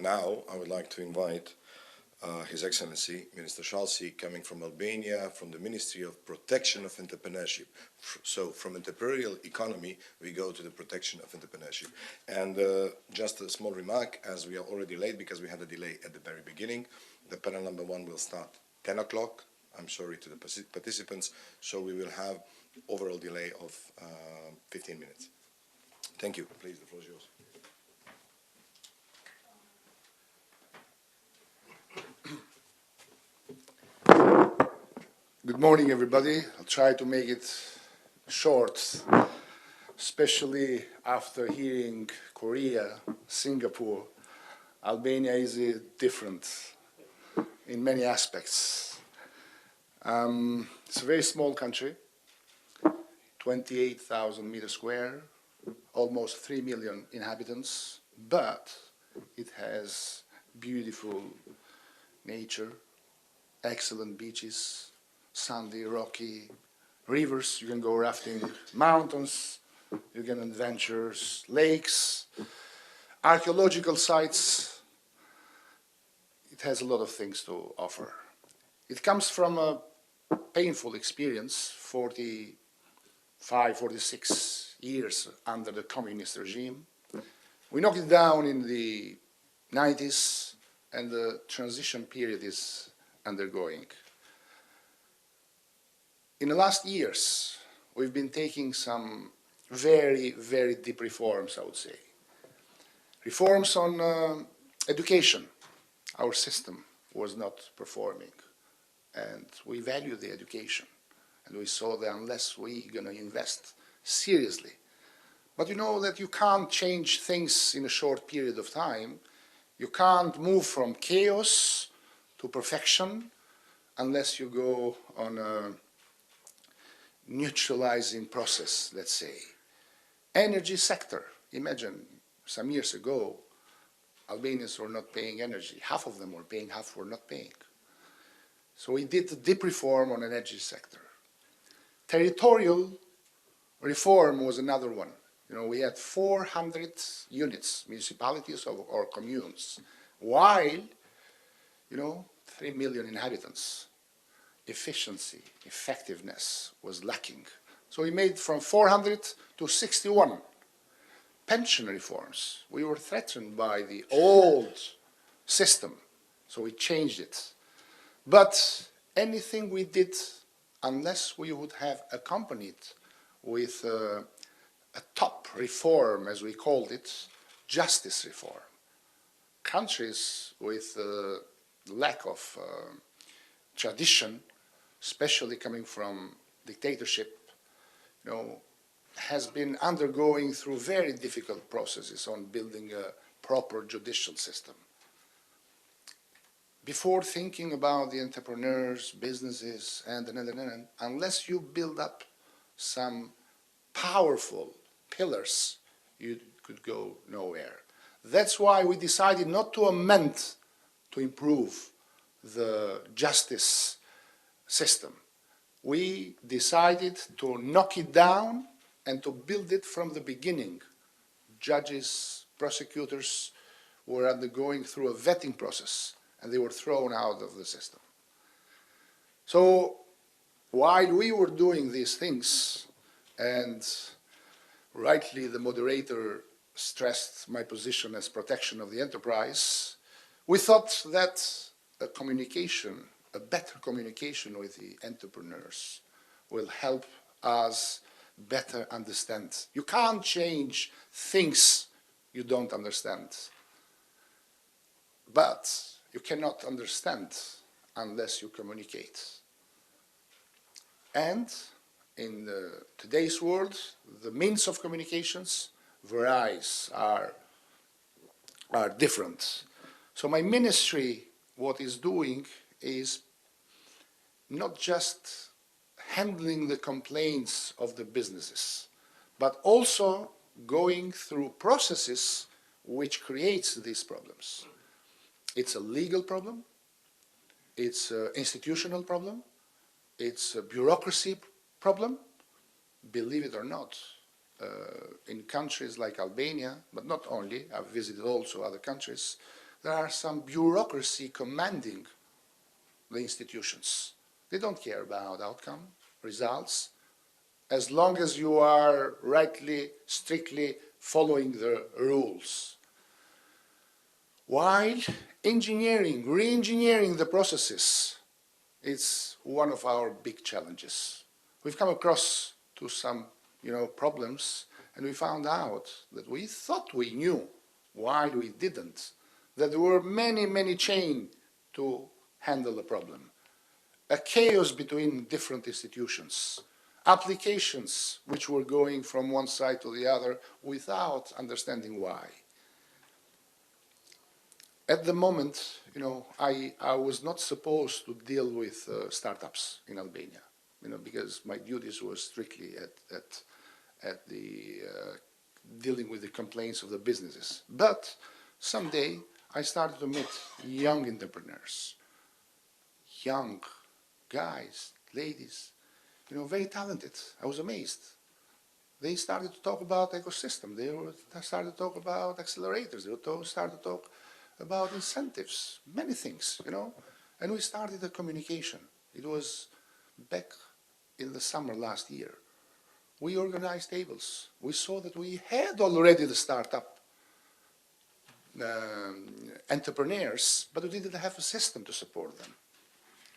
Now, I would like to invite His Excellency, Minister Shalsi, coming from Albania, from the Ministry of Protection of Entrepreneurship. So, from entrepreneurial economy, we go to the protection of entrepreneurship. And just a small remark, as we are already late because we had a delay at the very beginning, the panel number 1 will start 10 o'clock. I'm sorry to the participants, so we will have overall delay of 15 minutes. Thank you. Please, the floor is yours. Good morning, everybody. I'll try to make it short, especially after hearing Korea, Singapore. Albania is different in many aspects. It's a very small country, 28,000 meters square, almost 3 million inhabitants, but it has beautiful nature, excellent beaches, sandy, rocky rivers. You can go rafting, mountains, you can adventures, lakes, archaeological sites. It has a lot of things to offer. It comes from a painful experience, 45, 46 years under the communist regime. We knocked it down in the 90s, and the transition period is undergoing. In the last years, we've been taking some very, very deep reforms, I would say. Reforms on education. Our system was not performing, and we value the education. And we saw that unless we're going to invest seriously. But you know that you can't change things in a short period of time. You can't move from chaos to perfection unless you go on a neutralizing process, let's say. Energy sector. Imagine some years ago, Albanians were not paying energy. Half of them were paying, half were not paying. So we did a deep reform on energy sector. Territorial reform was another one. You know, we had 400 units, municipalities or communes, while, 3 million inhabitants. Efficiency, effectiveness was lacking. So we made from 400 to 61. Pension reforms. We were threatened by the old system, so we changed it. But anything we did, unless we would have accompanied with a top reform, as we called it, justice reform. Countries with lack of tradition, especially coming from dictatorship, has been undergoing through very difficult processes on building a proper judicial system. Before thinking about the entrepreneurs, businesses, and unless you build up some powerful pillars, you could go nowhere. That's why we decided not to amend to improve the justice system. We decided to knock it down and to build it from the beginning. Judges, prosecutors were undergoing through a vetting process, and they were thrown out of the system. So while we were doing these things, and rightly the moderator stressed my position as protection of the enterprise, we thought that a better communication with the entrepreneurs will help us better understand. You can't change things you don't understand. But you cannot understand unless you communicate. And in today's world, the means of communications varies, are different. So my ministry, what is doing is not just handling the complaints of the businesses, but also going through processes which creates these problems. It's a legal problem, it's an institutional problem, it's a bureaucracy problem. Believe it or not, in countries like Albania, but not only, I've visited also other countries, there are some bureaucracy commanding the institutions. They don't care about outcome, results, as long as you are rightly, strictly following the rules. While engineering, re-engineering the processes, it's one of our big challenges. We've come across to some, problems, and we found out that we thought we knew, while we didn't, that there were many, many chains to handle the problem. A chaos between different institutions, applications which were going from one side to the other without understanding why. At the moment, I was not supposed to deal with startups in Albania, because my duties were strictly at the dealing with the complaints of the businesses. But someday I started to meet young entrepreneurs, young guys, ladies, very talented. I was amazed. They started to talk about ecosystem. They started to talk about accelerators. They started to talk about incentives, many things, And we started a communication. It was back in the summer last year. We organized tables. We saw that we had already the startup entrepreneurs, but we didn't have a system to support them.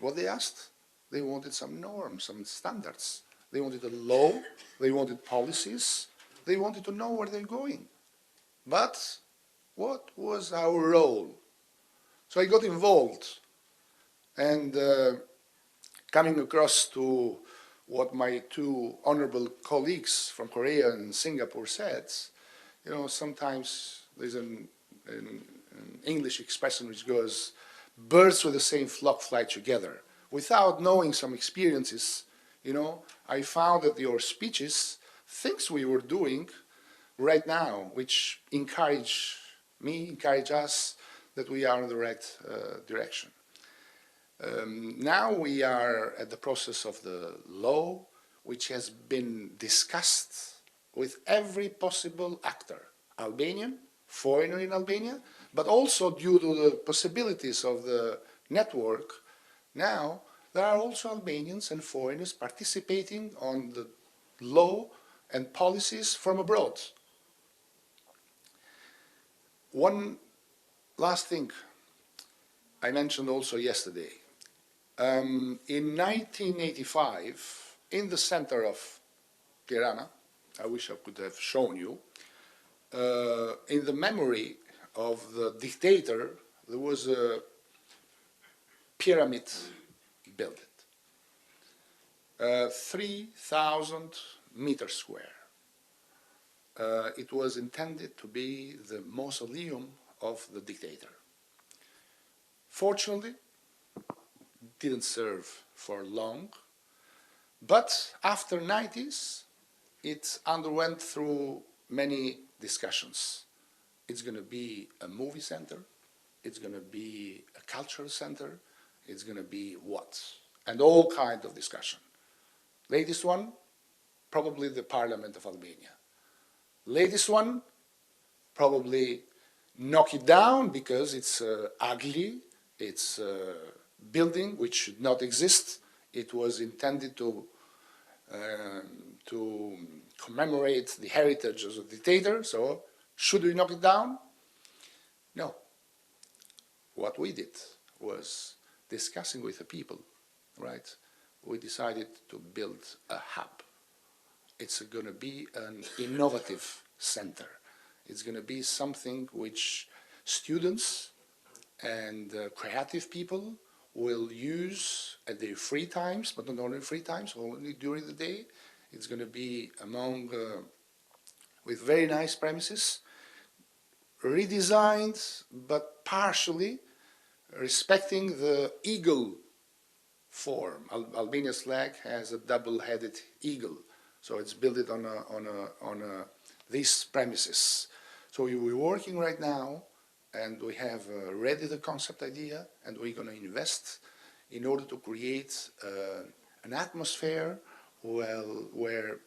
What they asked? They wanted some norms, some standards. They wanted a law. They wanted policies. They wanted to know where they're going. But what was our role? So I got involved, and coming across to what my two honorable colleagues from Korea and Singapore said, sometimes there's an English expression which goes, birds with the same flock fly together. Without knowing some experiences, I found that your speeches, things we were doing right now, which encourage us that we are in the right direction. Now we are at the process of the law, which has been discussed with every possible actor, Albanian, foreigner in Albania, but also due to the possibilities of the network. Now there are also Albanians and foreigners participating on the law and policies from abroad. One last thing I mentioned also yesterday. In 1985, in the center of Tirana, I wish I could have shown you, in the memory of the dictator, there was a pyramid built, 3,000 meters square. It was intended to be the mausoleum of the dictator. Fortunately, didn't serve for long, but after 90s, it underwent through many discussions. It's going to be a movie center, it's going to be a cultural center, it's going to be what? And all kinds of discussion. Latest one, probably the Parliament of Albania. Latest one, probably knock it down because it's ugly, it's a building which should not exist. It was intended to commemorate the heritage of the dictator, so should we knock it down? No. What we did was discussing with the people, right? We decided to build a hub. It's going to be an innovative center. It's going to be something which students and creative people will use at their free times, but not only free times, only during the day. It's going to be with very nice premises, redesigned, but partially respecting the eagle form. Albania's flag has a double-headed eagle, so it's built on these premises. So we're working right now, and we have ready the concept idea, and we're going to invest in order to create an atmosphere where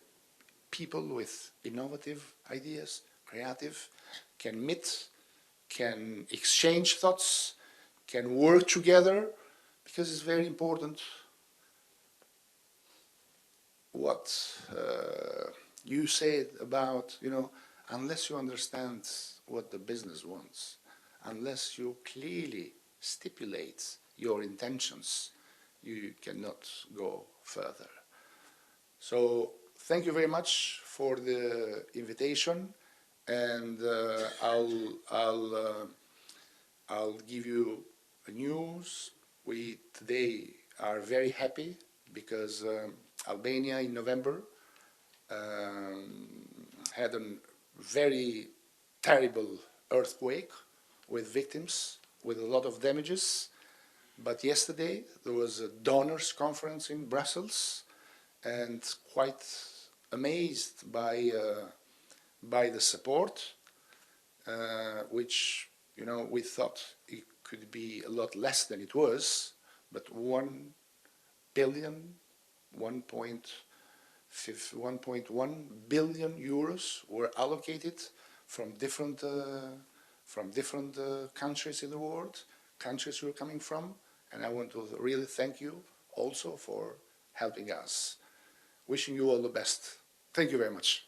people with innovative ideas, creative, can meet can exchange thoughts, can work together, because it's very important what you said about, unless you understand what the business wants, unless you clearly stipulate your intentions, you cannot go further. So thank you very much for the invitation, and I'll give you a news. We today are very happy because Albania in November had a very terrible earthquake with victims, with a lot of damages. But yesterday there was a donors conference in Brussels, and quite amazed by the support, which we thought it could be a lot less than it was, but 1 billion, 1.1 billion euros were allocated from different countries in the world, countries we're coming from, and I want to really thank you also for helping us. Wishing you all the best. Thank you very much.